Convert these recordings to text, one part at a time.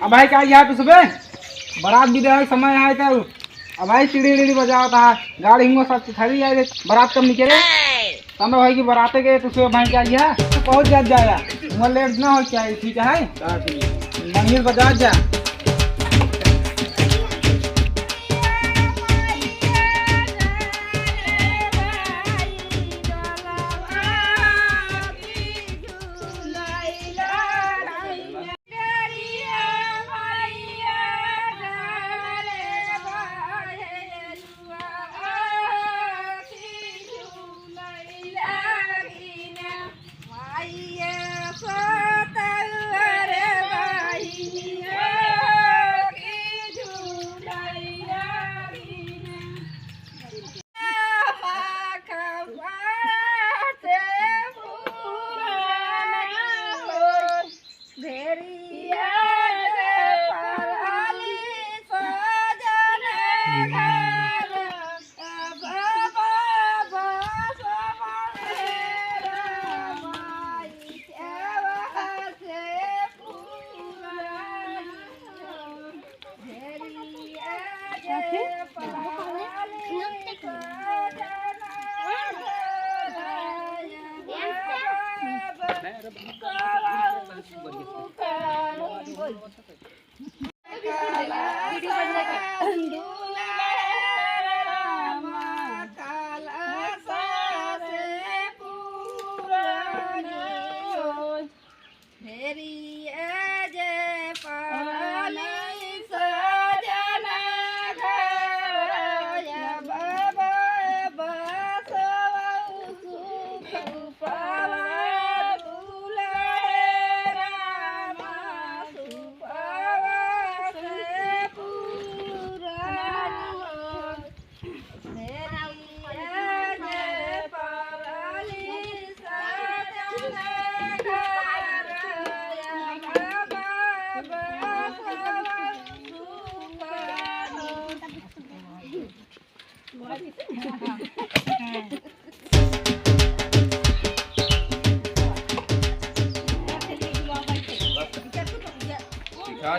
अब भाई क्या यहाँ पे सुबह बारात भी दे समय आए थे। अब भाई चिड़ी बजाओ था गाड़ी हिंगो सब खड़ी है बारात कब निकले समय भाई की बाराते गए तो सुबह भाई क्या किया तो पहुँच जाया वहाँ लेट ना हो क्या ठीक है मंदिर बजा जा।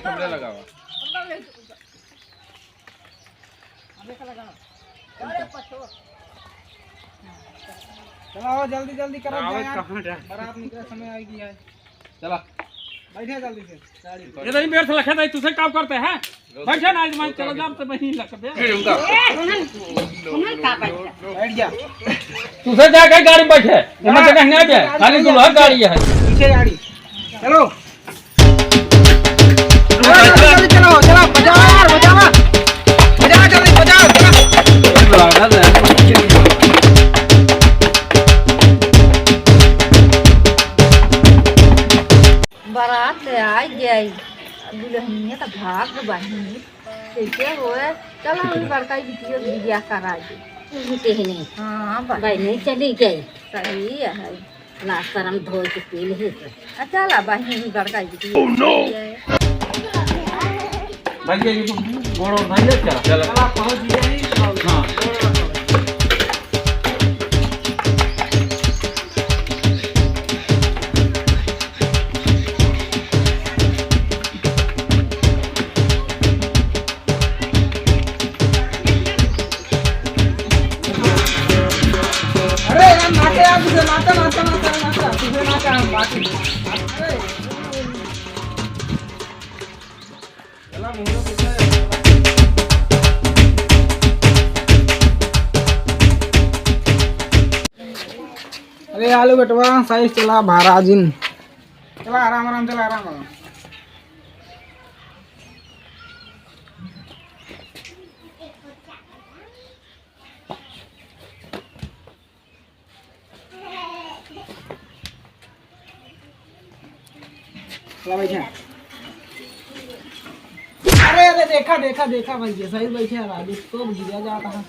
कपड़े लगावा चलो जल्दी जल्दी करो बारात निकले समय आएगी है चला बैठे जल्दी से गाड़ी ये नहीं मेरे से लखे तुझे काम करते हैं बैठे ना आज मैं चलो जाम तो वहीं लग बे बैठ जा तुझे जाके गाड़ी में बैठे मैं तो कहने आ जाए खाली दुल्हा गाड़ी है पीछे गाड़ी चलो जल्दी चलो चलो बाजार बजावा बजा जल्दी बजाओ बारात आ गई दुल्हनिया तो भाग बही कैसे होए चलो हम बड़का बिटिया बिटिया करा दे हाँ भाई नहीं चली गई सही है लास्ट हम धो के पी ले चला बहन बड़का बिटिया भाई ये गोड़ो नहीं ले चला चला पहुंच गए हां अरे यार नाचे यार तुझे नाचा तुझे नाचा हम बाकी चला मुंह पे अरे आलू बटवा साइज चला महाराजिन चला आराम आराम चला आराम आराम चला बैठे अरे अरे देखा देखा देखा भाई सही बैठे हैं राजू तो गिरा जाता है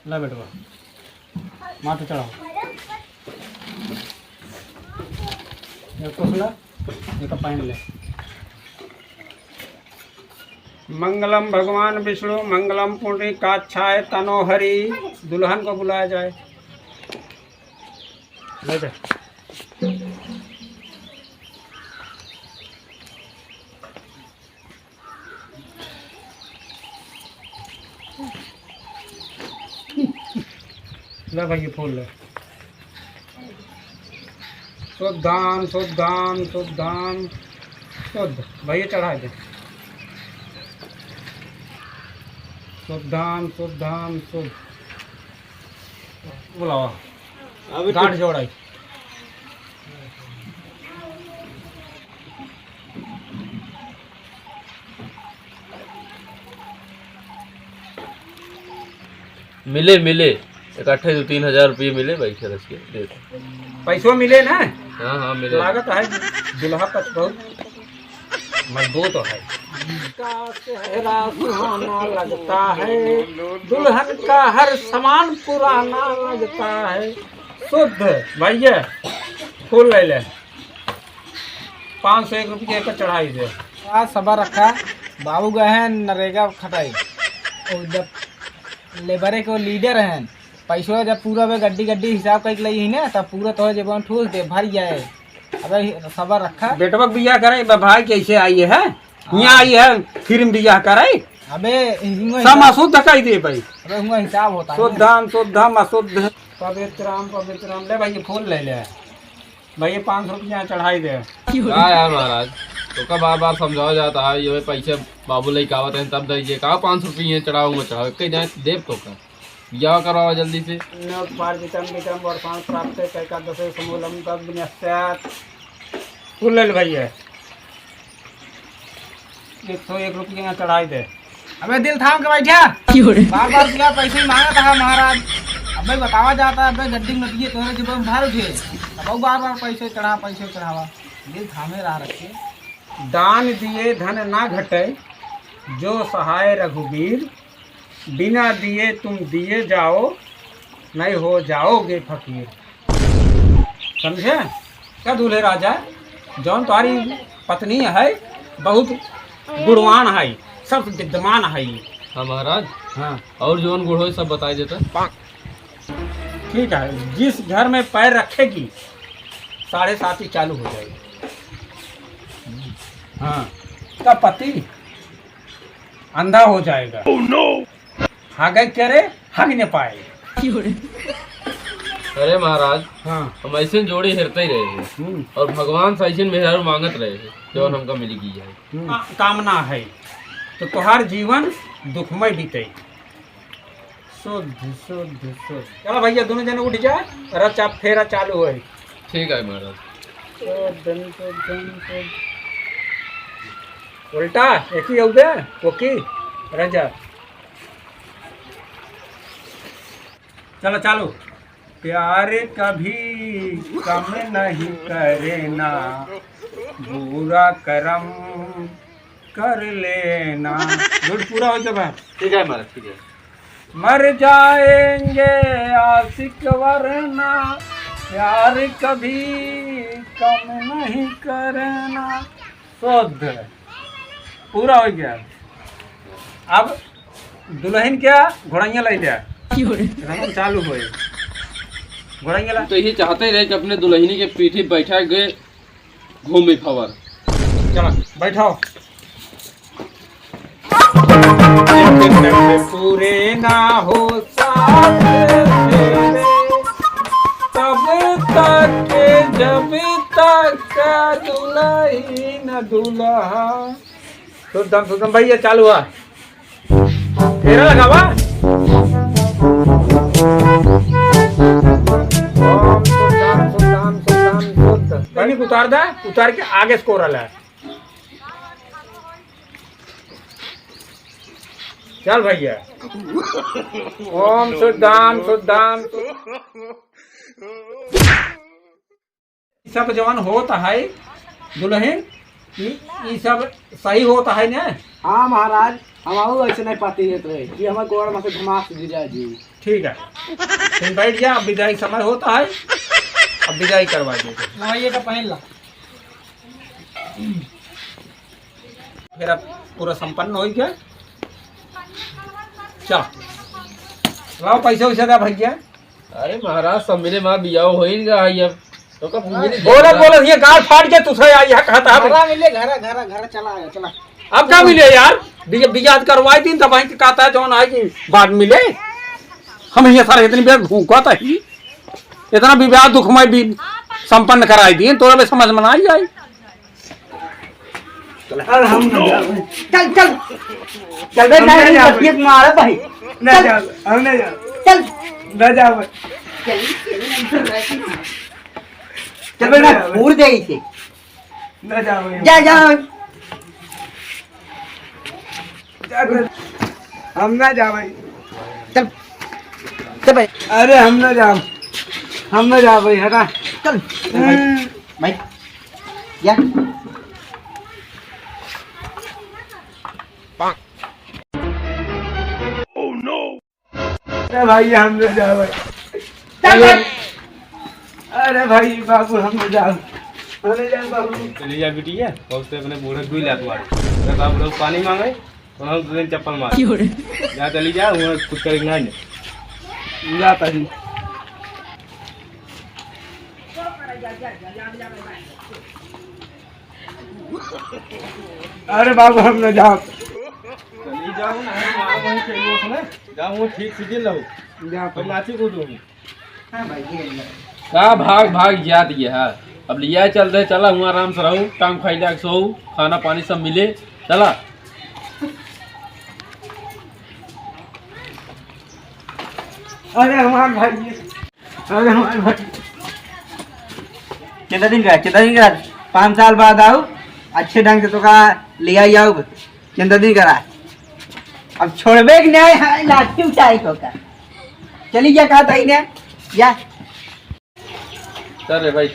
ला बेटवा माथे चढ़ाओ एक कोसला एक पानी ले मंगलम भगवान विष्णु मंगलम पुंडरीकाक्षाय तनोहरि दुल्हन को बुलाया जाए। ले जा। ले भाई ये फूल ले। शुद्धान शुद्धान शुद्धान शुद्ध भैया चढ़ा दे। शुद्धान शुद्धान शुद्ध बुलाओ गांठ जोड़ाई। मिले मिले इकट्ठे 2-3 हज़ार रुपये मिले भाई खरच के दे दो। पैसों मिले ना। हाँ हाँ मिले। लागत है दुल्हा पच बहुत मजबूत है। का चेहरा सुहाना लगता है, दुल्हन का हर सामान पुराना लगता है। शुद्ध भैया फूल ले ले। 501 रुपये का चढ़ाई दे। आज सबर रखा बाबू गए हैं नरेगा खटाई और जब लेबरे को लीडर हैं पैसों जब पूरा वे गड्डी गड्डी हिसाब कर ली ना तब पूरा तो जब ठूस दे भर जाए। अबे सबर रखा बेटवा बियाह करे भाई कैसे आई है यहाँ आई है फिर बियाह करे। अबे सब अशुद्ध कही दे भाई। अबे हुआ हिसाब होता है शुद्धाम शुद्धम अशुद्ध पवित्रम पवित्रम। ले भाई ये फूल ले ले भाई 500 रुपया चढ़ाई दे। क्या यार महाराज तो का बार बार समझाया जाता है ये पैसे बाबू लेके आवत हैं तब दीजिए। कहा 500 रुपये चढ़ाऊंगा चढ़ाओ कहीं जाए देव तो का या करवाओ जल्दी से। फूल ले भैया 101 रुपया चढ़ाई दे। अबे दिल थाम के बैठा बार बार क्या पैसे मांगा था महाराज। अबे बतावा जाता है गड्डी में दिए तुम्हारे जब बाहर उठे अब बार बार पैसे चढ़ावा। दिल थामे रहा रखे। दान दिए धन ना घटे जो सहाय रघुवीर, बिना दिए तुम दिए जाओ नहीं हो जाओगे फकीर। समझे क्या दूल्हे राजा जौन तुम्हारी पत्नी है बहुत गुणवान है सब विद्यमान है। हाँ महाराज। हाँ और जोन गुड़ हो सब बताई देता। ठीक है जिस घर में पैर रखेगी 7:30 ही चालू हो जाएगी। हाँ का पति अंधा हो जाएगा। oh, no! हागे करे हग न पाएगा। अरे महाराज हाँ हम ऐसे जोड़ी हेरते ही रहे हैं और भगवान से ऐसे मेहरारू मांगत रहे हैं जो हमका मिल गई है। कामना है तो तुम्हार जीवन दुखमय बीते। शुद्ध शुद्ध शुद्ध। चलो भैया दोनों जने उठ जाए रचा फेरा चालू है। ठीक है महाराज। उल्टा एक ही होगे ओके रजा। चलो चालू। प्यार कभी कम नहीं करेना, बुरा कर्म कर लेना। झूठ पूरा हो जाए। ठीक है महाराज ठीक है। मर जाएंगे आशिक वरना, प्यार कभी कम नहीं करना। शुद्ध पूरा हो गया। अब दुल्हन क्या घोड़ैया ले जाए चालू हो घोड़ैया। तो यही चाहते रहे कि अपने दुल्हनी के पीठी बैठा गए घूमे खबर। चलो बैठाओ। पूरे ना हो साथ तेरे तब तक जब तक दुल्ही न दूल्हा। शुद्धम शुद्धम भैया चालू है फेरा लगावा। शुद्ध उतार दे उतार के आगे स्कोरल है। चल भैया ओम शुद्धाम शुद्धाम। सब जवान होता है दुल्हन ये सब सही होता है ना। हाँ महाराज हम ऐसे नहीं पाती रहे कि हमारे गोड़ में से घुमा गिर जाए जी। ठीक है तुम बैठ जा। अब विदाई समय होता है अब विदाई करवा दे। ये का पहन ला फिर अब पूरा संपन्न हो गया। चलो लाओ पैसे वैसे दा भैया अरे महाराज सब मेरे माँ बिया हो ही गया है अब तो कब बोलत ये गाल फाड़ के तुझे आई है कहता है घरा मिले घर चला आया चला। अब क्या मिले यार बिया करवाई दिन तब के कहता है जौन आई की बात मिले हम ये सारे इतनी बेर भूखा था ही इतना विवाह दुखमय भी संपन्न कराई दी तोरा में समझ में ना आई। अरे हम चल चल चल बे नहीं मारा भाई ना जाओ हम नहीं जाओ चल ना जाओ चल बे ना पूर दे इसे ना जाओ जा जा हम ना जाओ भाई चल चल भाई अरे हम ना जाओ भाई हटा चल भाई या अरे भाई हम ना जाओ भाई चल अरे भाई बाबू हम ना जाओ बाबू चली जा बिटिया और से अपने बूढ़े दुई लात मारे जब आप लोग पानी मांगे तो हम तुझे चप्पल मार जा चली जा वहाँ कुछ करेंगे नहीं जाता ही अरे बाबू हम ना जाओ चली जाओ ना मारो वहीं खेलो उसमें जाओ वो ठीक सीधे लो जा पर नाची कूदो हां भाई ये का भाग भाग याद ये है अब लिया चल रहे चला हुआ आराम से रहूं टांग खाई लाग सो खाना पानी सब मिले चला अरे हमारे भाई कितना दिन का 5 साल बाद आओ अच्छे ढंग से तो का ले आई आओ कितना दिन करा अब छोड़बे कि नहीं है लाठी उठाई को का चली जा कहा था इन्हें या चल रे भाई